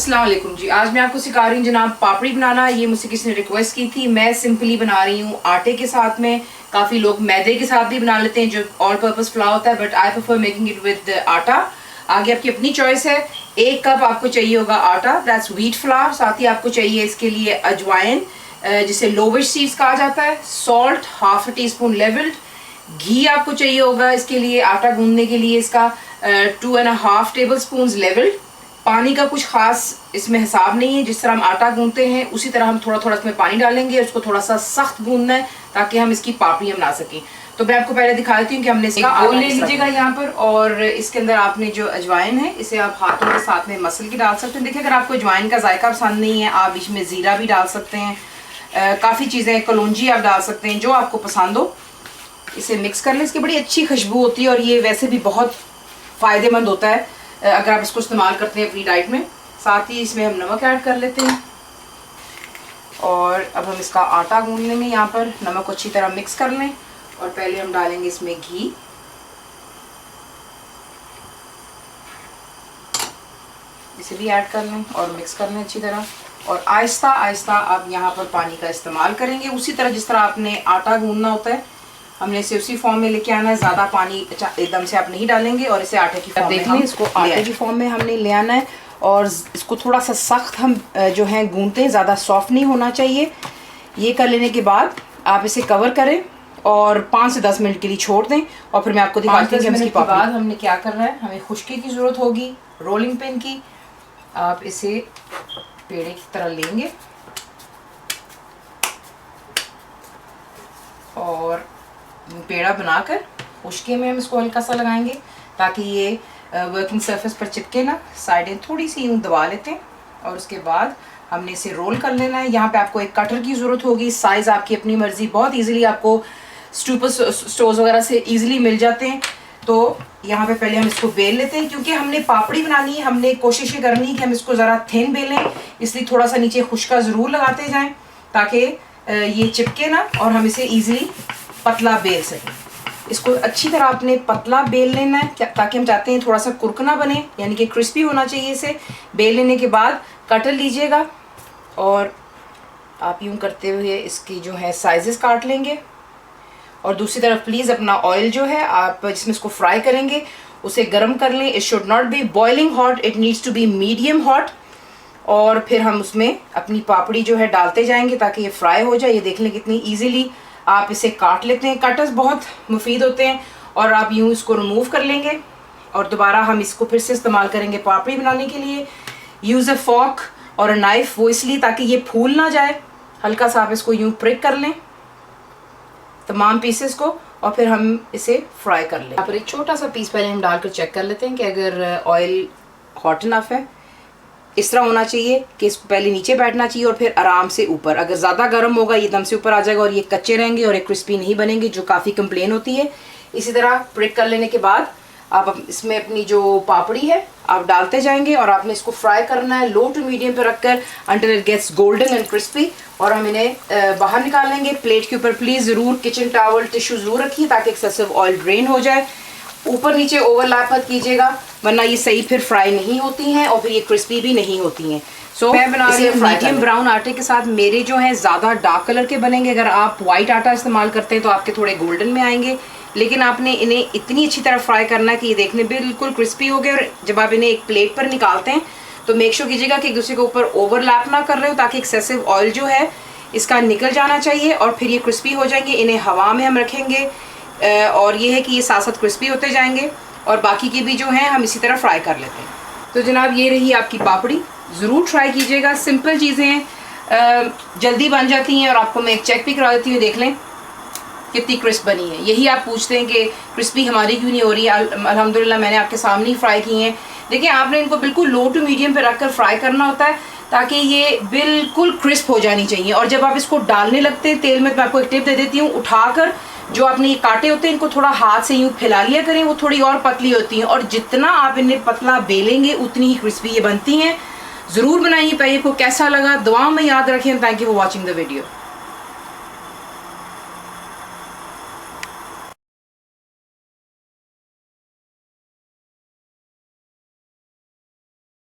अस्सलाम वालेकुम जी। आज मैं आपको सिखा रही हूँ जनाब पापड़ी बनाना। ये मुझसे किसी ने रिक्वेस्ट की थी। मैं सिंपली बना रही हूँ आटे के साथ में। काफ़ी लोग मैदे के साथ भी बना लेते हैं जो ऑल पर्पस फ्लावर होता है, but I prefer making it with आटा। आगे आपकी अपनी चॉइस है। 1 कप आपको चाहिए होगा आटा, दैट्स व्हीट फ्लावर। साथ ही आपको चाहिए इसके लिए अजवाइन जिसे लोविश सीड्स कहा जाता है, सॉल्ट ½ टीस्पून लेवल्ड, घी आपको चाहिए होगा इसके लिए आटा गूंदने के लिए इसका 2½ टेबल स्पून लेवल्ड। पानी का कुछ खास इसमें हिसाब नहीं है, जिस तरह हम आटा गूंदते हैं उसी तरह हम थोड़ा थोड़ा इसमें पानी डालेंगे। उसको थोड़ा सा सख्त गूंदना है ताकि हम इसकी पापड़ियाँ बना सकें। तो मैं आपको पहले दिखा देती हूँ कि हमने इसका बोल ले लीजिएगा यहाँ पर, और इसके अंदर आपने जो अजवाइन है इसे आप हाथों के साथ में मसल के डाल सकते हैं। देखिए अगर आपको अजवाइन का जायका पसंद नहीं है, आप इसमें ज़ीरा भी डाल सकते हैं, काफ़ी चीज़ें, कलौंजी आप डाल सकते हैं, जो आपको पसंद हो। इसे मिक्स कर लें। इसकी बड़ी अच्छी खुशबू होती है और ये वैसे भी बहुत फ़ायदेमंद होता है अगर आप इसको इस्तेमाल करते हैं अपनी डाइट में। साथ ही इसमें हम नमक ऐड कर लेते हैं और अब हम इसका आटा गूंद लेंगे। यहाँ पर नमक को अच्छी तरह मिक्स कर लें और पहले हम डालेंगे इसमें घी। इसे भी ऐड कर लें और मिक्स कर लें अच्छी तरह, और आहिस्ता आहिस्ता आप यहाँ पर पानी का इस्तेमाल करेंगे उसी तरह जिस तरह आपने आटा गूंदना होता है। हमने इसे उसी फॉर्म में लेके आना है, ज़्यादा पानी एकदम से आप नहीं डालेंगे और इसे आटे की फॉर्म में देख लें। इसको आटे की फॉर्म में हमने ले आना है और इसको थोड़ा सा सख्त हम जो है गूंदते हैं, ज़्यादा सॉफ्ट नहीं होना चाहिए। ये कर लेने के बाद आप इसे कवर करें और 5 से 10 मिनट के लिए छोड़ दें और फिर मैं आपको दिखाती हूँ कि इसके बाद हमने क्या करना है। हमें खुश्की की ज़रूरत होगी, रोलिंग पिन की। आप इसे पेड़े की तरह लेंगे और पेड़ा बनाकर खुश्के में हम इसको हल्का सा लगाएंगे ताकि ये वर्किंग सरफेस पर चिपके ना। साइडें थोड़ी सी यूँ दबा लेते हैं और उसके बाद हमने इसे रोल कर लेना है। यहाँ पे आपको एक कटर की ज़रूरत होगी। साइज़ आपकी अपनी मर्ज़ी, बहुत इजीली आपको स्टोर्स वगैरह से इजीली मिल जाते हैं। तो यहाँ पे पहले हम इसको बेल लेते हैं, क्योंकि हमने पापड़ी बनानी है, हमने कोशिश ये करनी है कि हम इसको ज़रा थिन बेलें, इसलिए थोड़ा सा नीचे खुश्का ज़रूर लगाते जाएँ ताकि ये चिपके ना और हम इसे ईज़िली पतला बेल सकें। इसको अच्छी तरह आपने पतला बेल लेना है ताकि हम चाहते हैं थोड़ा सा कुरकुरा बने, यानी कि क्रिस्पी होना चाहिए। इसे बेल लेने के बाद कटर लीजिएगा और आप यूँ करते हुए इसकी जो है साइजेस काट लेंगे। और दूसरी तरफ प्लीज़ अपना ऑयल जो है आप जिसमें इसको फ्राई करेंगे उसे गर्म कर लें। It should not be boiling hot, it needs to be medium hot. और फिर हम उसमें अपनी पापड़ी जो है डालते जाएंगे ताकि ये फ्राई हो जाए। ये देख लें कितनी ईजीली आप इसे काट लेते हैं। कटर्स बहुत मुफीद होते हैं और आप यूँ इसको रिमूव कर लेंगे और दोबारा हम इसको फिर से इस्तेमाल करेंगे पापड़ी बनाने के लिए। यूज़ अ फॉर्क और अ नाइफ, वो इसलिए ताकि ये फूल ना जाए। हल्का सा आप इसको यूँ प्रिक कर लें तमाम पीसेस को और फिर हम इसे फ्राई कर लें। यहाँ पर एक छोटा सा पीस पहले हम डालकर चेक कर लेते हैं कि अगर ऑयल हॉट इनफ है। इस तरह होना चाहिए कि इसको पहले नीचे बैठना चाहिए और फिर आराम से ऊपर। अगर ज़्यादा गर्म होगा ये दम से ऊपर आ जाएगा और ये कच्चे रहेंगे और ये क्रिस्पी नहीं बनेंगे, जो काफ़ी कंप्लेन होती है। इसी तरह प्रिक कर लेने के बाद आप इसमें अपनी जो पापड़ी है आप डालते जाएंगे और आपने इसको फ्राई करना है लो टू मीडियम पे रखकर until it gets golden and crispy. और हम इन्हें बाहर निकाल लेंगे। प्लेट के ऊपर प्लीज़ ज़रूर किचन टॉवल टिश्यू ज़रूर रखिए ताकि एक्सेसिव ऑयल ड्रेन हो जाए। ऊपर नीचे ओवरलैप मत कीजिएगा वरना ये सही फिर फ्राई नहीं होती हैं और फिर ये क्रिस्पी भी नहीं होती हैं। सो मैं बना रही हूँ मीडियम ब्राउन आटे के साथ। मेरे जो हैं ज़्यादा डार्क कलर के बनेंगे। अगर आप वाइट आटा इस्तेमाल करते हैं तो आपके थोड़े गोल्डन में आएंगे, लेकिन आपने इन्हें इतनी अच्छी तरह फ्राई करना है कि ये देखने बिल्कुल क्रिस्पी हो गए। और जब आप इन्हें एक प्लेट पर निकालते हैं तो मेक श्योर कीजिएगा कि एक दूसरे के ऊपर ओवरलैप ना कर रहे हो ताकि एक्सेसिव ऑयल जो है इसका निकल जाना चाहिए और फिर ये क्रिस्पी हो जाएंगे। इन्हें हवा में हम रखेंगे और ये है कि ये साथ साथ क्रिस्पी होते जाएंगे और बाकी की भी जो हैं हम इसी तरह फ्राई कर लेते हैं। तो जनाब ये रही आपकी पापड़ी, ज़रूर ट्राई कीजिएगा। सिंपल चीज़ें हैं, जल्दी बन जाती हैं और आपको मैं एक चेक भी करा देती हूँ। देख लें कितनी क्रिस्प बनी है। यही आप पूछते हैं कि क्रिस्पी हमारी क्यों नहीं हो रही है। अल्हम्दुलिल्लाह मैंने आपके सामने ही फ्राई की हैं। देखिए आपने इनको बिल्कुल लो टू मीडियम पे रखकर फ्राई करना होता है ताकि ये बिल्कुल क्रिस्प हो जानी चाहिए। और जब आप इसको डालने लगते हैं तेल में तो मैं आपको एक टिप दे देती हूँ, उठाकर जो आपने ये काटे होते हैं इनको थोड़ा हाथ से यूँ फैला लिया करें, वो थोड़ी और पतली होती हैं और जितना आप इन्हें पतला बेलेंगे उतनी ही क्रिस्पी ये बनती हैं। ज़रूर बनाइए। पाइए को कैसा लगा दुआ में याद रखें। Thank you for watching the video.